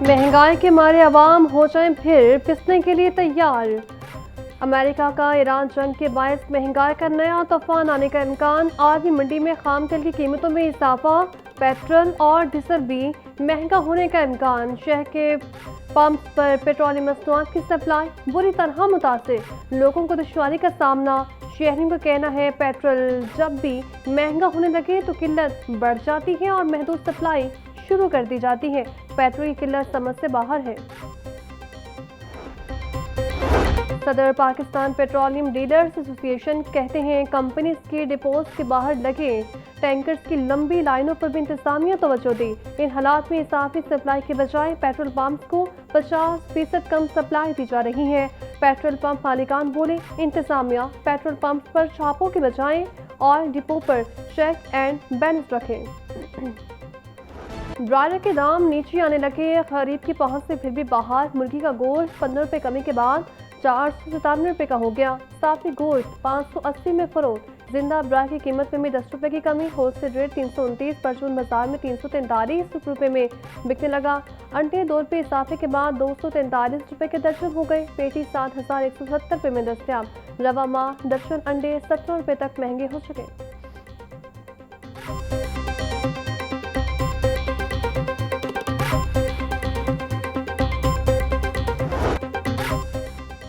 महंगाई के मारे अवाम हो जाएं फिर पिसने के लिए तैयार। अमेरिका का ईरान जंग के बायस महंगाई का नया तूफान आने का इम्कान। आर्मी मंडी में खाम तेल की कीमतों में इजाफा। पेट्रोल और डीजल भी महंगा होने का इम्कान। शहर के पंप पर पेट्रोलियम मसनूआत की सप्लाई बुरी तरह मुतासिर। लोगों को दुश्वारी का सामना। शहरियों का कहना है पेट्रोल जब भी महंगा होने लगे तो किल्लत बढ़ जाती है और महदूद सप्लाई शुरू कर दी जाती है। पेट्रोल की किल्लत समझ से बाहर है। सदर पाकिस्तान पेट्रोलियम डीलर्स एसोसिएशन कहते हैं कंपनीज के डिपोज के बाहर लगे टैंकर्स की लंबी लाइनों पर भी इंतजामिया तवज्जो दी। इन हालात में इजाफी सप्लाई के बजाय पेट्रोल पंप को 50% कम सप्लाई दी जा रही है। पेट्रोल पंप मालिकान बोले इंतजामिया पेट्रोल पंप पर छापों के बजाय और डिपो पर चेक एंड बैलेंस रखें। ब्रायलर के दाम नीचे आने लगे। खरीद की पहुंच से फिर भी बाहर। मुर्गी का गोश्त 15 रुपये कमी के बाद 497 रुपये का हो गया। साफी गोश्त 580 में फरोख्त। जिंदा ब्राय की कीमत में भी 10 रुपये की कमी। होलसेल रेट 329, परचून बाजार में 343 रुपये में बिकने लगा। अंडे 2 रुपये इजाफे के बाद 243 रुपये के दर्जन हो गए। पेटी 7170 रुपये में दस्तियाब। रवा माह दर्जन अंडे 17 रुपये तक महंगे हो चुके।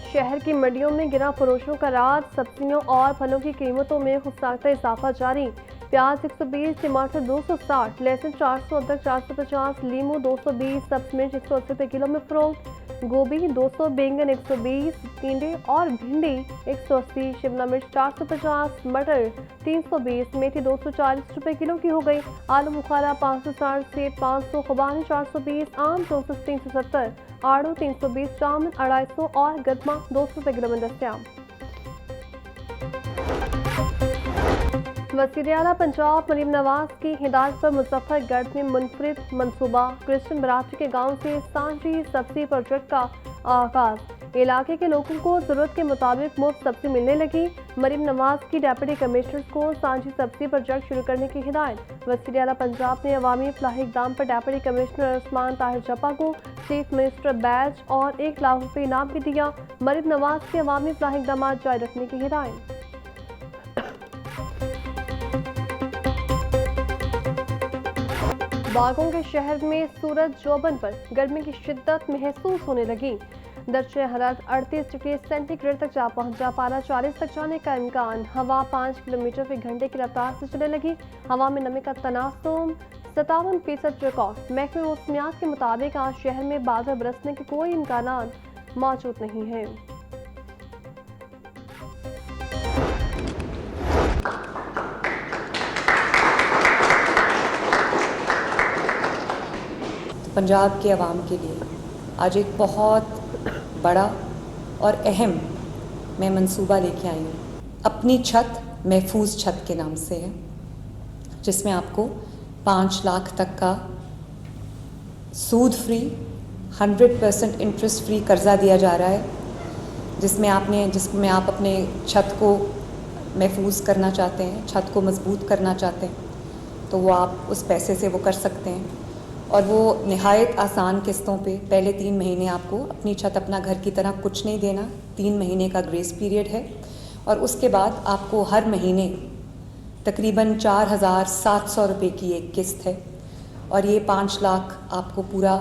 शहर की मंडियों में गिरा फरोशों का राज। सब्जियों और फलों की कीमतों में खुफनाक इजाफा जारी। प्याज 120, टमाटर 260, लहसुन 400, अदरक 450, लीमू 220, सब्ज मिर्च 180 रुपये किलो में फरोख्त। गोभी 200, बैंगन 120, टिंडे और भिंडी 180, शिमला मिर्च 450, मटर 320, मेथी 240 रुपये किलो की हो गई। आलू बुखारा 560, सेब 500, खुबानी 420, आम 370, आड़ू 320, जामुन 250 और गदमा 200 रुपये किलो में दस्तियाब। वज़ीर आला पंजाब मरीम नवाज की हिदायत पर मुजफ्फरगढ़ में मुनफरिद मनसूबा। क्रिश्चियन बरादरी के गांव से सांझी सब्जी प्रोजेक्ट का आगाज। इलाके के लोगों को जरूरत के मुताबिक मुफ्त सब्जी मिलने लगी। मरीम नवाज की डेप्यूटी कमिश्नर को सांझी सब्जी प्रोजेक्ट शुरू करने की हिदायत। वज़ीर आला पंजाब ने अवामी फलाही इक़दाम पर डेप्यूटी कमिश्नर उस्मान ताहिर जप्पा को चीफ मिनिस्टर बैज और 1 लाख रुपये इनाम भी दिया। मरीम नवाज के अवामी फलाही इक़दाम जारी रखने की हिदायत। बागों के शहर में सूरज जोबन पर गर्मी की शिद्दत महसूस होने लगी। दर्जे हरारत 38 डिग्री सेंटीग्रेड तक जा पहुंचा। पारा 40 तक जाने का इम्कान। हवा 5 किलोमीटर फी घंटे की रफ्तार से चलने लगी। हवा में नमी का तनासुम 57% रिकॉर्ड। महकमे मौसमियात के मुताबिक आज शहर में बादल बरसने के कोई इम्कान मौजूद नहीं है। पंजाब के अवाम के लिए आज एक बहुत बड़ा और अहम मैं मंसूबा लेके आई हूँ। अपनी छत महफूज छत के नाम से है, जिसमें आपको 5 लाख तक का सूद फ्री 100% इंटरेस्ट फ्री कर्जा दिया जा रहा है, जिसमें आप अपने छत को महफूज करना चाहते हैं, छत को मजबूत करना चाहते हैं, तो वो आप उस पैसे से वो कर सकते हैं। और वो निहायत आसान किस्तों पे पहले 3 महीने आपको अपनी छत अपना घर की तरह कुछ नहीं देना। 3 महीने का ग्रेस पीरियड है और उसके बाद आपको हर महीने तकरीबन 4700 रुपये की एक किस्त है और ये 5 लाख आपको पूरा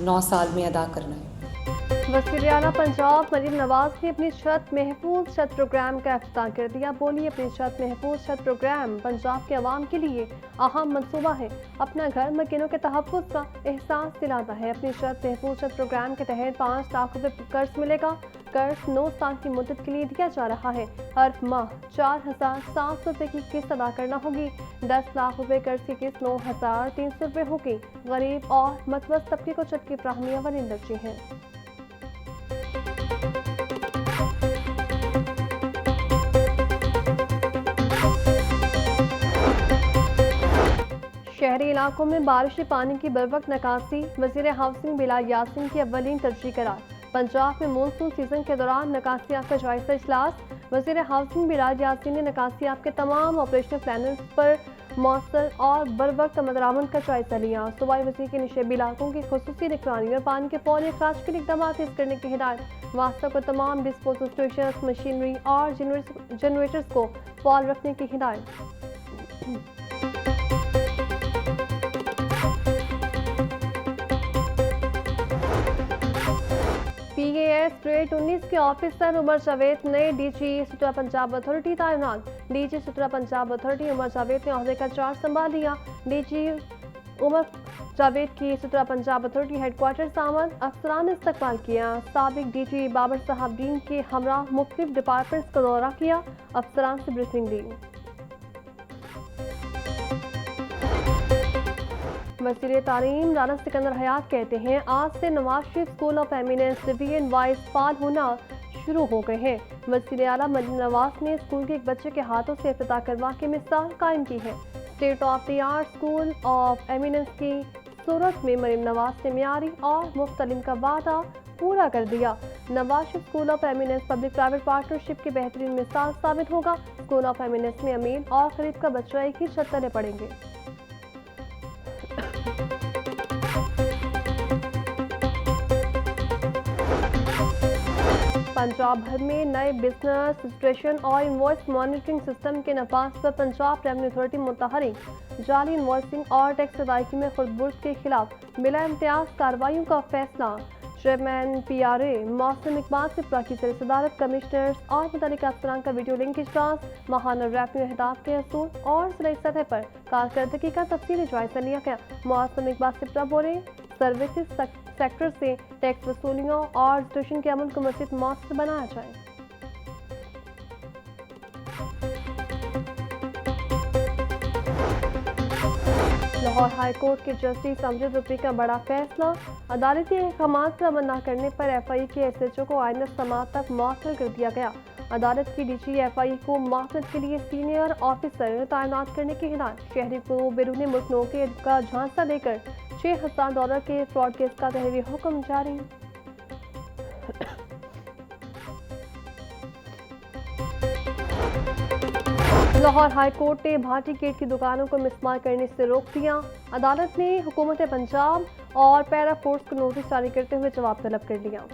9 साल में अदा करना है। वज़ीर आला पंजाब मरीम नवाज ने अपनी छत महफूज छत प्रोग्राम का इफ्तिताह कर दिया। बोली अपनी छत महफूज छत प्रोग्राम पंजाब के अवाम के लिए अहम मंसूबा है। अपना घर मकीनों के तहफ़्फ़ुज़ का एहसास दिलाता है। अपनी छत महफूज छत प्रोग्राम के तहत 5 लाख रुपये कर्ज मिलेगा। कर्ज 9 साल की मुद्दत के लिए दिया जा रहा है। हर माह 4700 रुपये की किस्त अदा करना होगी। 10 लाख रुपये कर्ज की किस्त 9300 रुपये होगी। गरीब और मतवस्त तबके को छत की फराहमी अव्वल दर्जे है। शहरी इलाकों में बारिशी पानी की बरवक्त निकासी। वज़ीर हाउसिंग बिलाल यासीन की अव्वलीन तरजीह करार। पंजाब में मानसून सीजन के दौरान निकासियात का जायजा इजलास। वज़ीर हाउसिंग बिलाल यासीन ने निकासियात के तमाम ऑपरेशनल प्लानर्स पर मौसर और बर वक्त मदरामद का जायजा लिया। सूबाई वज़ीर के निशेबी इलाकों की खुसूसी निगरानी और पानी के फौरी अखराज के लिए इक़दाम तेज करने की हिदायत। वास्ता को तमाम डिस्पोजल स्टेशन, मशीनरी और जनरेटर्स को फौल रखने की हिदायत। PAS ग्रेड 19 के ऑफिसर उमर जावेद नए DG सुतरा पंजाब अथॉरिटी तैनात। DG सुतरा पंजाब अथॉरिटी उमर जावेद ने ओहदे का चार्ज संभाल लिया। DG उमर जावेद की सुतरा पंजाब अथॉरिटी हेडक्वार्टर आमद। अफसरान ने इस्तकबाल किया। साबिक DG बाबर साहब डीन के हमरा मुख्तलिफ डिपार्टमेंट्स का दौरा किया, अफसरान से ब्रीफिंग दी। वज़ीर तालीम राना सिकंदर हयात कहते हैं, आज से Nawaz Sharif school of eminence division wise फाल होना शुरू हो गए हैं। वज़ीर आला मरीम नवाज ने स्कूल के एक बच्चे के हाथों से इफ्तिताह करवा के मिसाल कायम की है। State of the art school of eminence की सूरत में मरीम नवाज ने मियारी और मुफ्त तालीम का वादा पूरा कर दिया। Nawaz Sharif school of eminence public private partnership की बेहतरीन मिसाल साबित होगा। स्कूल ऑफ एमिनेंस में अमीर और गरीब का बच्चा एक ही छत तले पढ़ेंगे। पंजाब भर में नए बिजनेस रजिस्ट्रेशन और इनवॉइस मॉनिटरिंग सिस्टम के नफाज पर पंजाब रेवेन्यू अथॉरिटी मुतहरिक जाली इनवॉइसिंग और टैक्स अदायगी में खुर्दबुर्द के खिलाफ बिला इम्तियाज कार्रवाइयों का फैसला। चेयरमैन PRA मौसम इकबाल से की सदारत कमिश्नर्स और मुतल्लिका अफसरान का वीडियो लिंक इजलास, माहाना रेवेन्यू अहदाफ के असूल और ज़िला सतह पर कारकर्दगी का तफसीली जायजा लिया गया। मौसम इकबाल सिप्रा बोले, सर्विसेज सेक्टर से टैक्स वसूलियों और रजिस्ट्रेशन के अमल को मज़ीद मौसर बनाया जाए। लाहौर हाई कोर्ट के जस्टिस अमजद रफी का बड़ा फैसला। अदालती अहकाम पर अमल न करने पर FI के SHO को आइंदा समाअत तक मुअत्तल कर दिया गया। अदालत की DG FI को मुआवजत के लिए सीनियर ऑफिसर तैनात करने की हिदायत। शहरी को बैरून मुल्क नौकरी का झांसा देकर $6000 के फ्रॉड केस का तहरीरी हुक्म जारी। लाहौर हाई कोर्ट ने भाटी गेट की दुकानों को मिसमार करने से रोक दिया। अदालत ने हुकूमत पंजाब और पैरा फोर्स को नोटिस जारी करते हुए जवाब तलब कर लिया।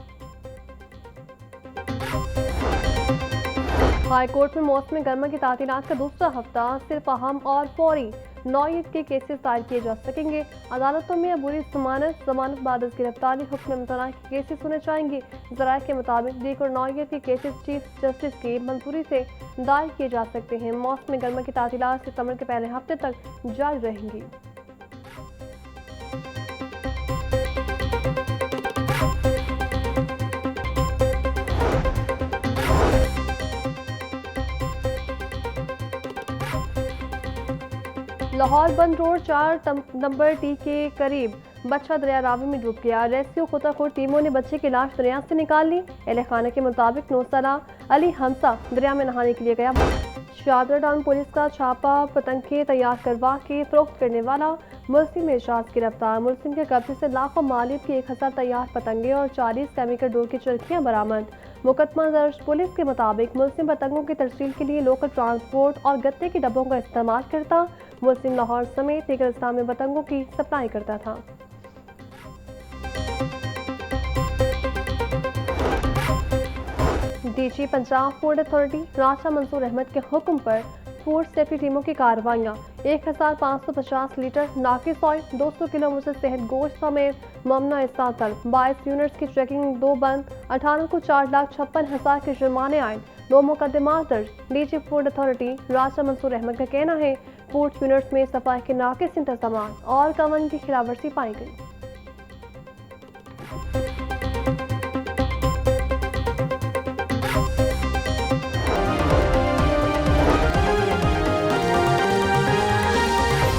हाई कोर्ट में मौसम गर्मा की तातीलात का दूसरा हफ्ता सिर्फ अहम और फौरी नौयत के केसेस दायर किए जा सकेंगे। अदालतों में अबूरी जमानत बाद गिरफ्तारी हुक्म मुमतना के केसेस सुने जाएंगे। ज़राए के मुताबिक दीगर नौयत के केसेस चीफ जस्टिस की मंजूरी से दायर किए जा सकते हैं। मौसम गर्मा की तातीलात सितंबर के पहले हफ्ते तक जारी रहेंगी। लाहौर बंद रोड 4 नंबर T के करीब बच्चा दरिया रावी में डूब गया। रेस्क्यू खुदाखुद टीमों ने बच्चे की लाश दरिया से निकाल ली। अहले खाना के मुताबिक 9 साला अली हमसा दरिया में नहाने के लिए गया। शादरा टाउन पुलिस का छापा पतंगे तैयार करवा के फरोख्त करने वाला मुल्जिम एजाज गिरफ्तार। मुल्जिम के कब्जे से लाखों मालियत की 1000 तैयार पतंगे और 40 केमिकल डोर की चरखियां बरामद। मुकदमा दर्ज। पुलिस के मुताबिक मुल्जिम पतंगों की तरसील के लिए लोकल ट्रांसपोर्ट और गत्ते के डब्बों का इस्तेमाल करता। मुल्जिम लाहौर समेत दीगर इस्लाम में पतंगों की सप्लाई करता था। DG पंजाब फूड अथॉरिटी राजा मंसूर अहमद के हुक्म पर फूड सेफ्टी टीमों की कार्रवाइयाँ। 1550 लीटर नाकिस ऑयल, 200 किलो मुझे सेहत गोश्त समेत ममना इस्तातल, 22 यूनिट्स की चेकिंग 2 बंद, 18 को 4,56,000 के जुर्माने आए, 2 मुकदमा दर्ज। DG फूड अथॉरिटी राजा मंसूर अहमद का कहना है फूड यूनिट्स में सफाई के नाकिस इंतजाम और कानून की खिलाफवर्जी पाई गई।